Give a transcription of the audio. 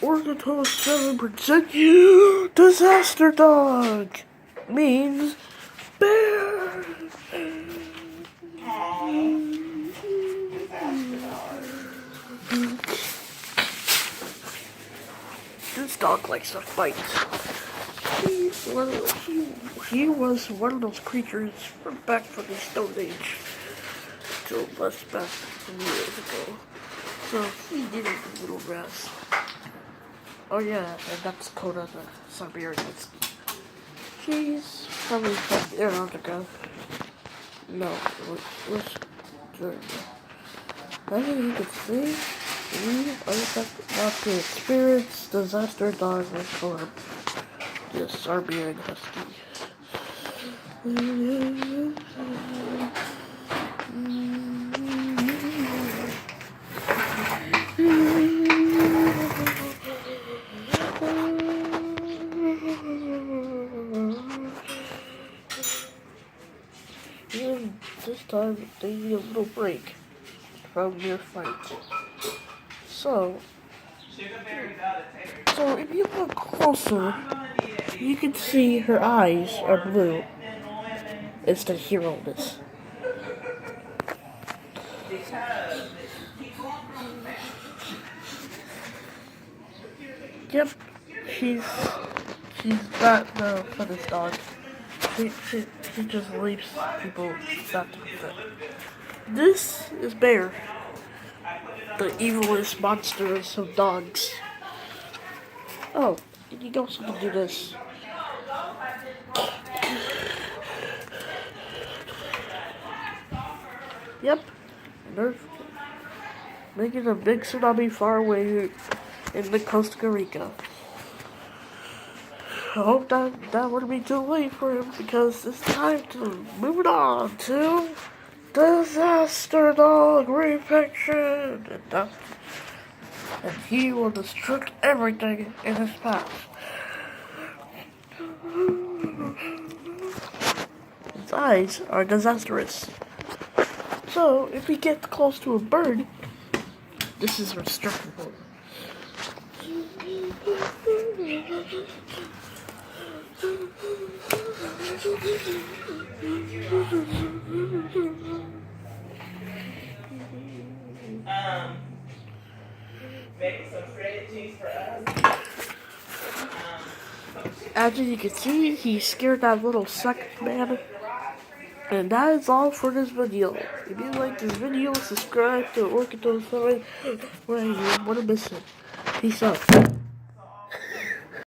Ornithos 7% Disaster Dog means bear. This dog likes to fight. He was one of those creatures from back from the Stone Age till less back from years ago. So he needed a little rest. Oh yeah, and that's Coda the Siberian Husky. She's probably from Antarctica. No, let's join. As you can see, we are about to experience disaster dog reform. The Siberian Husky. And this time they need a little break from your fight. So if you look closer, you can see her eyes are blue. It's the hero-ness. Yep, she's not the funnest dog. She just leaves people not to fit. This is Bear, the evilest monsters of dogs. Oh, and you also can do this. Yep, they're making a big tsunami far away in the Costa Rica. I hope that wouldn't be too late for him, because it's time to move on to Disaster Dog Refection. And he will destruct everything in his path. His eyes are disastrous. So, if he gets close to a bird, this is restrictable. Maybe some shredded cheese for us. As you can see, he scared that little second man. And that is all for this video. If you like this video, subscribe to Orchidol 7 where you want to miss it. Peace out.